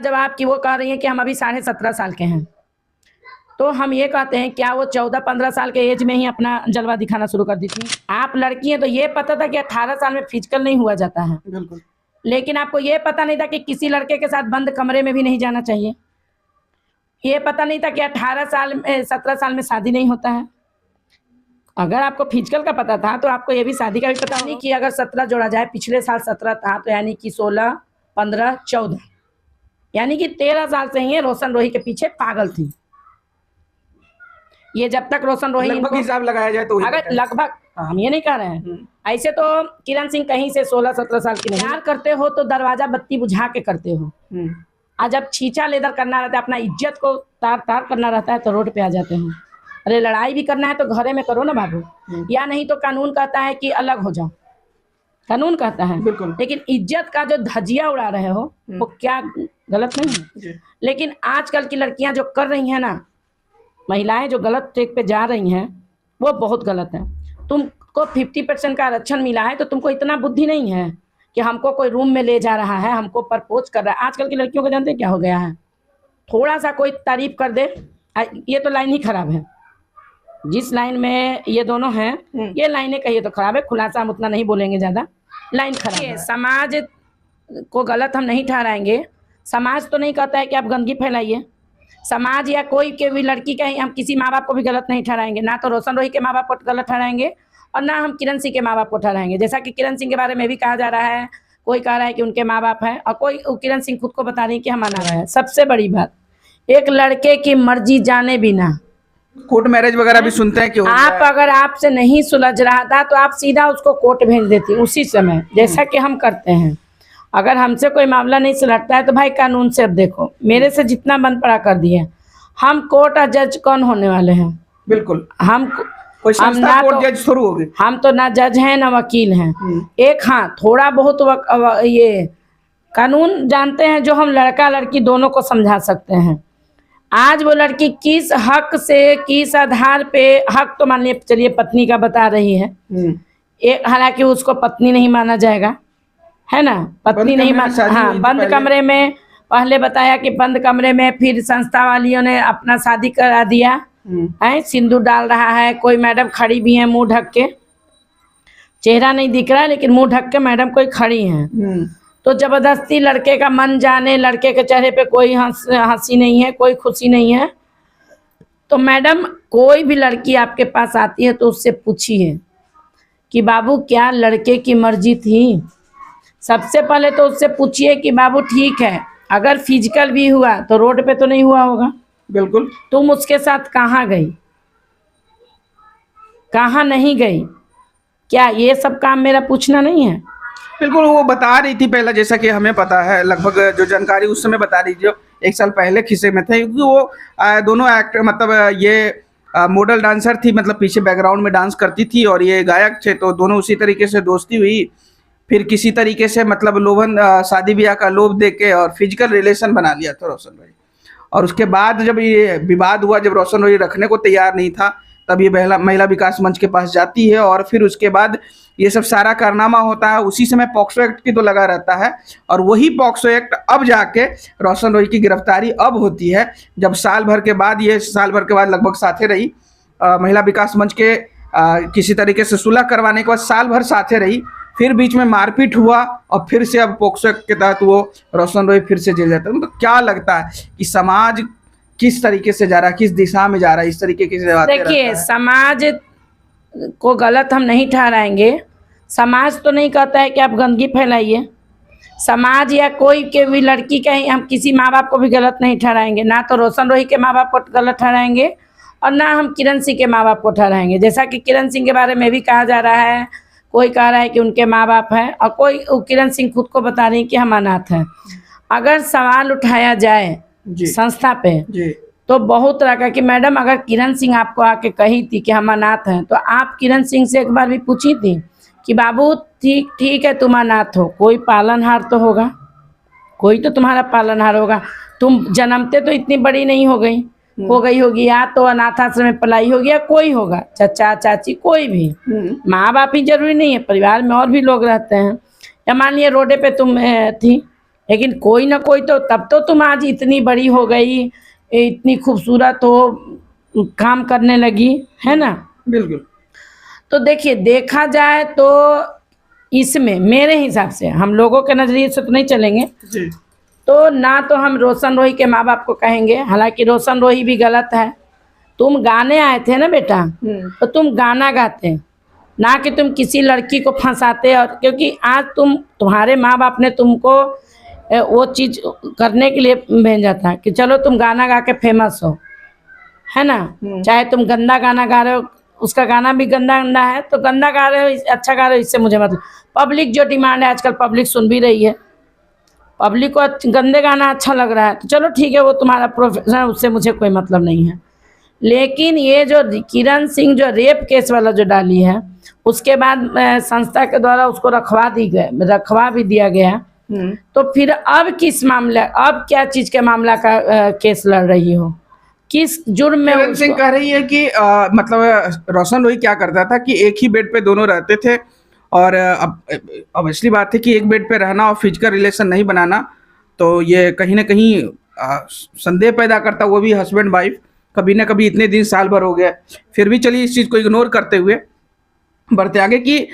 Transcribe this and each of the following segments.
जब आपकी वो कह रही है कि हम अभी 17.5 साल के हैं, तो हम ये कहते हैं क्या वो 14-15 साल के एज में ही अपना जलवा दिखाना शुरू कर दी थी? आप लड़की हैं तो ये पता था कि 18 साल में फिजिकल नहीं हुआ जाता है, बिल्कुल। लेकिन आपको ये पता नहीं था कि किसी लड़के के साथ बंद कमरे में भी नहीं जाना चाहिए। ये पता नहीं था कि 18 साल में 17 साल में शादी नहीं होता है। अगर आपको फिजिकल का पता था तो आपको ये भी शादी का भी पता नहीं कि अगर 17 जोड़ा जाए, पिछले साल 17 था तो यानी कि 16, 15, 14 यानी कि 13 साल से ही रोशन रोही के पीछे पागल थी। ये जब तक रोशन रोही लगभग हिसाब लगाया जाए तो अगर लगभग, हम ये नहीं कह रहे हैं, ऐसे तो किरण सिंह कहीं से 16-17 साल की नहीं। प्यार करते हो तो दरवाजा बत्ती बुझा के करते हो, और जब छींचा लेदर करना रहता है, अपना इज्जत को तार तार करना रहता है तो रोड पे आ जाते हैं। अरे लड़ाई भी करना है तो घरे में करो ना बाबू, या नहीं तो कानून कहता है कि अलग हो जाओ, कानून कहता है। लेकिन इज्जत का जो धजिया उड़ा रहे हो वो क्या गलत नहीं है? लेकिन आजकल की लड़कियां जो कर रही हैं ना, महिलाएं जो गलत ट्रैक पे जा रही हैं वो बहुत गलत है। तुमको 50% का आरक्षण मिला है तो तुमको इतना बुद्धि नहीं है कि हमको कोई रूम में ले जा रहा है, हमको प्रपोज कर रहा है। आजकल की लड़कियों को जानते हैं क्या हो गया है, थोड़ा सा कोई तारीफ कर दे, ये तो लाइन ही खराब है। जिस लाइन में ये दोनों हैं ये लाइनें कहिए तो खराब है, खुलासा हम उतना नहीं बोलेंगे, ज़्यादा लाइन खराब है। समाज को गलत हम नहीं ठहराएंगे। समाज तो नहीं कहता है कि आप गंदगी फैलाइए, समाज या कोई के भी लड़की का ही हम किसी माँ बाप को भी गलत नहीं ठहराएंगे। ना तो रोशन रोही के माँ बाप को गलत ठहराएंगे और ना हम किरण सिंह के माँ बाप को ठहराएंगे। जैसा कि किरण सिंह के बारे में भी कहा जा रहा है, कोई कह रहा है कि उनके माँ बाप हैं और कोई किरण सिंह खुद को बता रही है कि हम अनाथ हैं। सबसे बड़ी बात, एक लड़के की मर्जी जाने बिना कोर्ट मैरिज वगैरह भी सुनते हैं कि आप अगर आपसे नहीं सुलझ रहा था तो आप सीधा उसको कोर्ट भेज देती उसी समय, जैसा कि हम करते हैं। अगर हमसे कोई मामला नहीं सुलझता है तो भाई कानून से, अब देखो मेरे से जितना बंद पड़ा कर दिए, हम कोर्ट और जज कौन होने वाले हैं? बिल्कुल हम कोई संस्था कोर्ट जज शुरू हो गए, हम तो ना जज हैं ना वकील हैं। एक हाँ थोड़ा बहुत ये कानून जानते हैं जो हम लड़का लड़की दोनों को समझा सकते हैं। आज वो लड़की किस हक से, किस आधार पे, हक तो मान लिया चलिए पत्नी का बता रही है, एक हालांकि उसको पत्नी नहीं माना जाएगा, है ना, पत्नी नहीं माना। हाँ, बंद कमरे में पहले बताया कि बंद कमरे में, फिर संस्था वालियों ने अपना शादी करा दिया है, सिंदूर डाल रहा है, कोई मैडम खड़ी भी है मुंह ढक के, चेहरा नहीं दिख रहा है लेकिन मुंह ढक के मैडम कोई खड़ी हैं। तो जबरदस्ती लड़के का मन जाने, लड़के के चेहरे पे कोई हंसी नहीं है, कोई खुशी नहीं है। तो मैडम कोई भी लड़की आपके पास आती है तो उससे पूछिए कि बाबू क्या लड़के की मर्जी थी। सबसे पहले तो उससे पूछिए कि बाबू ठीक है, अगर फिजिकल भी हुआ तो रोड पे तो नहीं हुआ होगा। बिल्कुल। तुम उसके साथ कहाँ गई, कहाँ नहीं गई, क्या ये सब काम मेरा पूछना नहीं है? बिल्कुल, वो बता रही थी पहले, जैसा कि हमें पता है, लगभग जो जानकारी उस समय बता रही थी, जो 1 साल पहले खिस्से में थे, क्योंकि वो दोनों एक्टर, मतलब ये मॉडल डांसर थी, मतलब पीछे बैकग्राउंड में डांस करती थी और ये गायक थे, तो दोनों उसी तरीके से दोस्ती हुई। फिर किसी तरीके से मतलब लोभन, शादी ब्याह का लोभ दे के और फिजिकल रिलेशन बना लिया था रोशन रोही। और उसके बाद जब ये विवाद हुआ, जब रोशन रोही रखने को तैयार नहीं था, तब ये महिला विकास मंच के पास जाती है और फिर उसके बाद ये सब सारा कारनामा होता है। उसी समय पॉक्सो एक्ट की तो लगा रहता है, और वही पॉक्सो एक्ट अब जाके रोशन रोही की गिरफ्तारी अब होती है, जब साल भर के बाद, ये साल भर के बाद लगभग साथे रही महिला विकास मंच के किसी तरीके से सुलह करवाने के बाद साल भर साथे रही, फिर बीच में मारपीट हुआ और फिर से अब पॉक्सो एक्ट के तहत वो रोशन रोही फिर से जेल जाता है। तो क्या लगता है कि समाज किस तरीके से जा रहा है, किस दिशा में जा रहा है, इस तरीके की देखिए, समाज को गलत हम नहीं ठहराएंगे। समाज तो नहीं कहता है कि आप गंदगी फैलाइए, समाज या कोई के भी लड़की का ही हम किसी माँ बाप को भी गलत नहीं ठहराएंगे। ना तो रोशन रोही के माँ बाप को गलत ठहराएंगे और ना हम किरण सिंह के माँ बाप को ठहराएंगे। जैसा कि किरण सिंह के बारे में भी कहा जा रहा है, कोई कह रहा है कि उनके माँ बाप हैं और कोई किरण सिंह खुद को बता रही है कि हम अनाथ हैं। अगर सवाल उठाया जाए संस्था पे तो बहुत तरह का कि मैडम अगर किरण सिंह आपको आके कही थी कि हम अनाथ हैं, तो आप किरण सिंह से एक बार भी पूछी थी कि बाबू ठीक है तुम अनाथ हो, कोई पालनहार तो होगा, कोई तो तुम्हारा पालनहार होगा, तुम जन्मते तो इतनी बड़ी नहीं हो गई होगी, या तो अनाथ आश्रम में पलाई होगी या कोई होगा, चाचा चाची कोई भी, माँ बाप ही जरूरी नहीं है, परिवार में और भी लोग रहते हैं। या मान लिया रोडे पे तुम थी, लेकिन कोई ना कोई तो, तब तो तुम आज इतनी बड़ी हो गई, इतनी खूबसूरत हो, काम करने लगी, है ना। बिल्कुल। तो देखिए, देखा जाए तो इसमें मेरे हिसाब से, हम लोगों के नज़रिए से तो नहीं चलेंगे, जी। तो ना तो हम रोशन रोही के माँ बाप को कहेंगे, हालांकि रोशन रोही भी गलत है। तुम गाने आए थे ना बेटा, तो तुम गाना गाते, ना कि तुम किसी लड़की को फंसाते। और क्योंकि आज तुम्हारे माँ बाप ने तुमको वो चीज़ करने के लिए भेजा था कि चलो तुम गाना गा के फेमस हो, है ना। चाहे तुम गंदा गाना गा रहे हो, उसका गाना भी गंदा गंदा है, तो गंदा गा रहे हो अच्छा गा रहे हो, इससे मुझे मतलब, पब्लिक जो डिमांड है आजकल, पब्लिक सुन भी रही है, पब्लिक को गंदे गाना अच्छा लग रहा है, तो चलो ठीक है, वो तुम्हारा प्रोफेशन है, उससे मुझे कोई मतलब नहीं है। लेकिन ये जो किरण सिंह जो रेप केस वाला जो डाली है, उसके बाद संस्था के द्वारा उसको रखवा भी दिया गया। तो फिर अब किस मामले, अब क्या चीज़ के मामला का केस लड़ रही हो, किस जुर्म में? किरण सिंह कह रही है कि मतलब रोशन रोही क्या करता था कि एक ही बेड पे दोनों रहते थे, और अब ऑब्वियसली बात है कि एक बेड पे रहना और फिजिकल रिलेशन नहीं बनाना, तो ये कहीं ना कहीं संदेह पैदा करता, वो भी हस्बैंड वाइफ, कभी ना कभी इतने दिन साल भर हो गया। फिर भी चलिए इस चीज़ को इग्नोर करते हुए बढ़ते आगे कि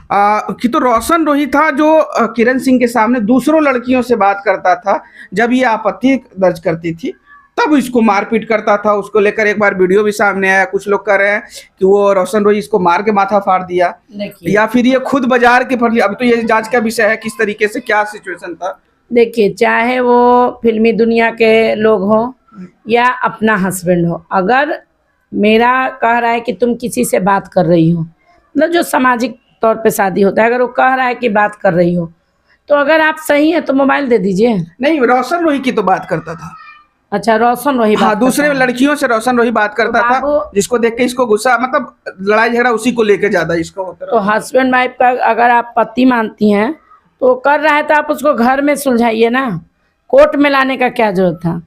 तो रोशन रोही था जो किरण सिंह के सामने दूसरों लड़कियों से बात करता था, जब ये आपत्ति दर्ज करती थी तब इसको मारपीट करता था। उसको लेकर एक बार वीडियो भी सामने आया, कुछ लोग कह रहे हैं कि वो रोशन रोही इसको मार के माथा फाड़ दिया, या फिर ये खुद बाजार के फर लिया। अब तो ये जांच का विषय है किस तरीके से क्या सिचुएशन था। देखिए, चाहे वो फिल्मी दुनिया के लोग हो या अपना हस्बैंड हो, अगर मेरा कह रहा है कि तुम किसी से बात कर रही हो, मतलब जो सामाजिक तौर पे शादी होता है, अगर वो कह रहा है कि बात कर रही हो, तो अगर आप सही है तो मोबाइल दे दीजिए। नहीं, रोशन रोही की तो बात करता था। अच्छा, रोशन रोही हाँ, दूसरे लड़कियों से रोशन रोही बात करता था, जिसको देख के इसको गुस्सा, मतलब लड़ाई झगड़ा उसी को लेके ज्यादा इसको होता था। तो हस्बैंड वाइफ का अगर आप पति मानती हैं तो कर रहा है, तो आप उसको घर में सुलझाइए ना, कोर्ट में लाने का क्या जरूरत था।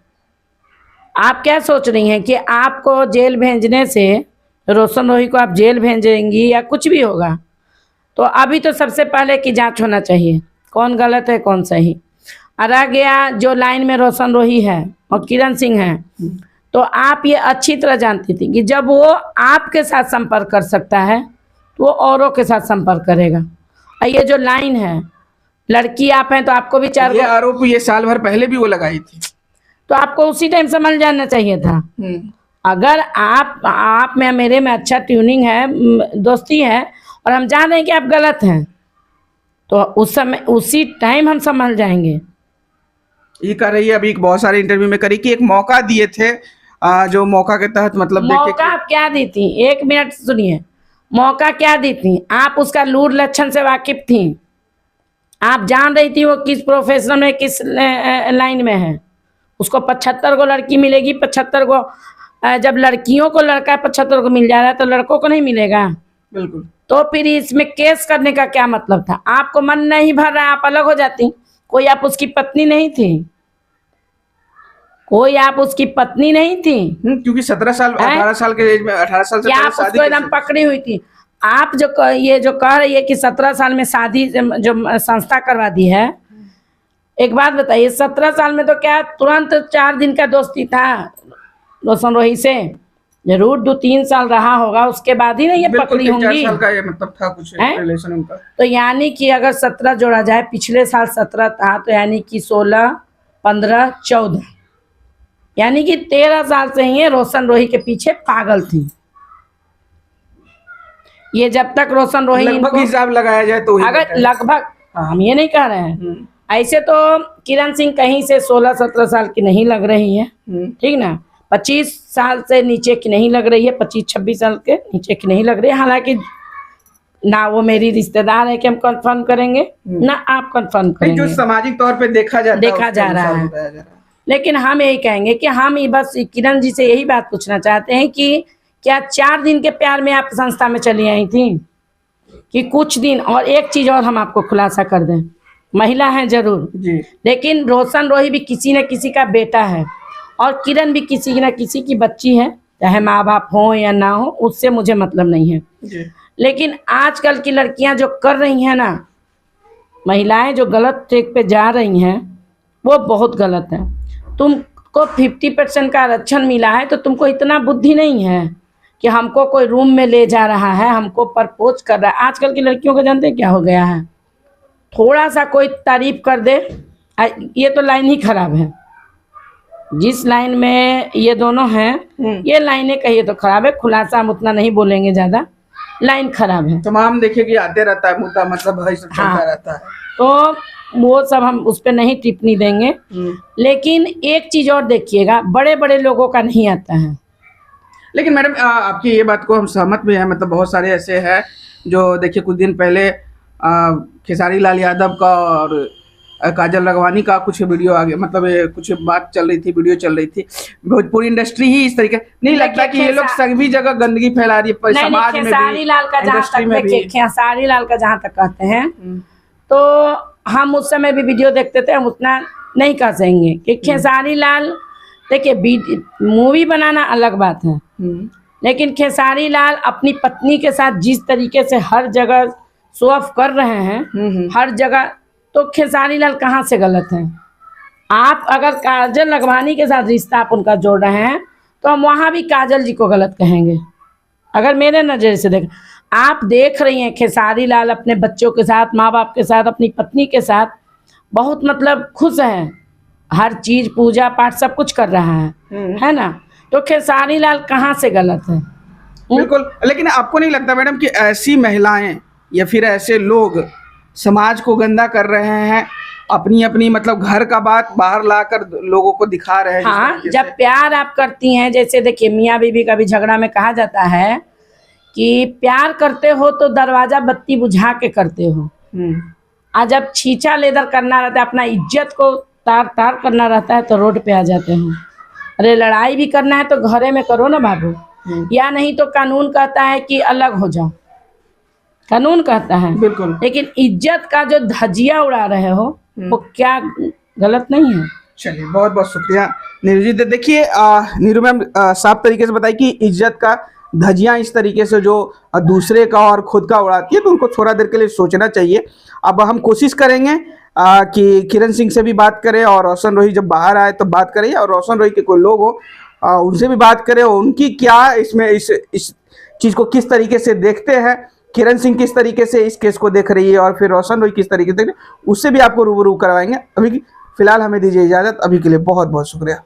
आप क्या सोच रही हैं कि आपको जेल भेजने से, रोशन रोही को आप जेल भेजेंगी या कुछ भी होगा? तो अभी तो सबसे पहले की जांच होना चाहिए, कौन गलत है कौन सही। रह गया जो लाइन में रोशन रोही है और किरण सिंह है, तो आप ये अच्छी तरह जानती थी कि जब वो आपके साथ संपर्क कर सकता है तो वो औरों के साथ संपर्क करेगा। और ये जो लाइन है, लड़की आप हैं तो आपको भी चार, ये आरोप ये साल भर पहले भी वो लगाई थी, तो आपको उसी टाइम समझ जाना चाहिए था। अगर आप में मेरे में अच्छा ट्यूनिंग है, दोस्ती है, और हम जान रहे हैं कि आप गलत हैं, तो उस समय उसी टाइम हम समझ जाएंगे। ये कर रही है, अभी बहुत सारे इंटरव्यू में करी कि एक मौका दिए थे, जो मौका के तहत मतलब मौका आप क्या दी थी? एक मिनट सुनिए, मौका क्या दी थी? आप उसका लूर लक्षण से वाकिफ थी, आप जान रही थी वो किस प्रोफेशन में, किस लाइन में है। उसको 75 को लड़की मिलेगी, 75 को, जब लड़कियों को लड़का 75 को मिल जा रहा है तो लड़कों को नहीं मिलेगा? बिल्कुल। तो फिर इसमें केस करने का क्या मतलब था? आपको मन नहीं भर रहा, आप अलग हो जाती। कोई आप उसकी पत्नी नहीं थी, कोई आप उसकी पत्नी नहीं थी। क्योंकि 17 साल 18 साल के एज में, 18 साल से क्या आप उसको एकदम पकड़ी हुई थी? आप जो कह रही है कि 17 साल में शादी जो संस्था करवा दी है, एक बात बताइए, 17 साल में तो क्या तुरंत 4 दिन का दोस्ती था रोशन रोही से? जरूर 2-3 साल रहा होगा, उसके बाद ही ना ये पकड़ी होंगी। 4 साल का ये मतलब था कुछ रिलेशन उनका। तो यानी कि अगर 17 जोड़ा जाए, पिछले साल 17 था, तो यानी कि 16, 15, 14, यानी कि 13 साल से ही रोशन रोही के पीछे पागल थी। ये जब तक रोशन रोही लगभग हिसाब लगाया जाए तो अगर लगभग, हम ये नहीं कह रहे हैं, ऐसे तो किरण सिंह कहीं से 16-17 साल की नहीं लग रही है, ठीक ना, 25 साल से नीचे की नहीं लग रही है, 25-26 साल के नीचे की नहीं लग रही है। हालांकि ना वो मेरी रिश्तेदार है कि हम कंफर्म करेंगे, ना आप कंफर्म करेंगे, जो सामाजिक तौर पे देखा जा रहा है। लेकिन हम यही कहेंगे कि हम बस किरण जी से यही बात पूछना चाहते हैं कि क्या 4 दिन के प्यार में आप संस्था में चली आई थी कि कुछ दिन? और एक चीज और हम आपको खुलासा कर दें, महिला है जरूर जी, लेकिन रोशन रोही भी किसी न किसी का बेटा है, और किरण भी किसी न किसी की बच्ची है, चाहे माँ बाप हो या ना हो, उससे मुझे मतलब नहीं है जी। लेकिन आजकल की लड़कियां जो कर रही हैं ना, महिलाएं जो गलत ट्रैक पे जा रही हैं, वो बहुत गलत है। तुमको 50% का आरक्षण मिला है तो तुमको इतना बुद्धि नहीं है कि हमको कोई रूम में ले जा रहा है, हमको प्रपोज कर रहा है। आजकल की लड़कियों को जानते हैं क्या हो गया है, थोड़ा सा कोई तारीफ कर दे, ये तो लाइन ही खराब है। जिस लाइन में ये दोनों हैं, ये लाइनें कहिए तो खराब है, खुलासा हम उतना नहीं बोलेंगे, ज्यादा लाइन खराब है। तमाम देखिए कि आते रहता है मुद्दा, मतलब भाई सब चलता हाँ। रहता है। तो वो सब हम उस पर नहीं टिप्पणी देंगे। लेकिन एक चीज और देखिएगा, बड़े बड़े लोगों का नहीं आता है। लेकिन मैडम आपकी ये बात को हम सहमत भी हैं, मतलब बहुत सारे ऐसे हैं जो देखिए कुछ दिन पहले खेसारी लाल यादव का और काजल राघवानी का कुछ वीडियो आ गया, मतलब कुछ बात चल रही थी, वीडियो चल रही थी। भोजपुरी इंडस्ट्री ही इस तरीके नहीं लगता कि ये लोग सभी जगह गंदगी फैला रही है, समाज में भी, खेसारी लाल का जहाँ तक देखिए, खेसारी लाल का जहाँ तक कहते हैं तो हम उस समय भी वीडियो देखते थे, हम उतना नहीं कह सकेंगे कि खेसारी लाल, देखिए मूवी बनाना अलग बात है, लेकिन खेसारी लाल अपनी पत्नी के साथ जिस तरीके से हर जगह शो ऑफ कर रहे हैं, हर जगह, तो खेसारी लाल कहाँ से गलत है? आप अगर काजल राघवानी के साथ रिश्ता आप उनका जोड़ रहे हैं तो हम वहाँ भी काजल जी को गलत कहेंगे। अगर मेरे नज़र से देख, आप देख रही हैं खेसारी लाल अपने बच्चों के साथ, माँ बाप के साथ, अपनी पत्नी के साथ बहुत मतलब खुश हैं, हर चीज़ पूजा पाठ सब कुछ कर रहा है ना? तो खेसारी लाल कहाँ से गलत है? बिल्कुल। लेकिन आपको नहीं लगता मैडम कि ऐसी महिलाएं या फिर ऐसे लोग समाज को गंदा कर रहे हैं, अपनी अपनी मतलब घर का बात बाहर लाकर लोगों को दिखा रहे हैं? हाँ, जब प्यार आप करती हैं, जैसे देखिए मियाँ बीवी का भी झगड़ा में कहा जाता है कि प्यार करते हो तो दरवाजा बत्ती बुझा के करते हो, और जब छींचा लेदर करना रहता है, अपना इज्जत को तार तार करना रहता है तो रोड पे आ जाते हैं। अरे लड़ाई भी करना है तो घरे में करो ना बाबू, या नहीं तो कानून कहता है कि अलग हो जाओ, कानून कहता है। बिल्कुल। लेकिन इज्जत का जो धजिया उड़ा रहे हो वो क्या गलत नहीं है? चलिए, बहुत बहुत शुक्रिया नीरू जी। देखिए नीरू मैम साफ तरीके से बताई कि इज्जत का धजिया इस तरीके से जो दूसरे का और खुद का उड़ाती है तो उनको थोड़ा देर के लिए सोचना चाहिए। अब हम कोशिश करेंगे कि किरण सिंह से भी बात करें और रोशन रोही जब बाहर आए तो बात करें, और रोशन रोही के कोई लोग हो उनसे भी बात करें, उनकी क्या इसमें इस चीज़ को किस तरीके से देखते हैं, किरण सिंह किस तरीके से इस केस को देख रही है और फिर रोशन रोही किस तरीके से देख रही है, उससे भी आपको रूबरू करवाएंगे। अभी फिलहाल हमें दीजिए इजाज़त, अभी के लिए बहुत बहुत शुक्रिया।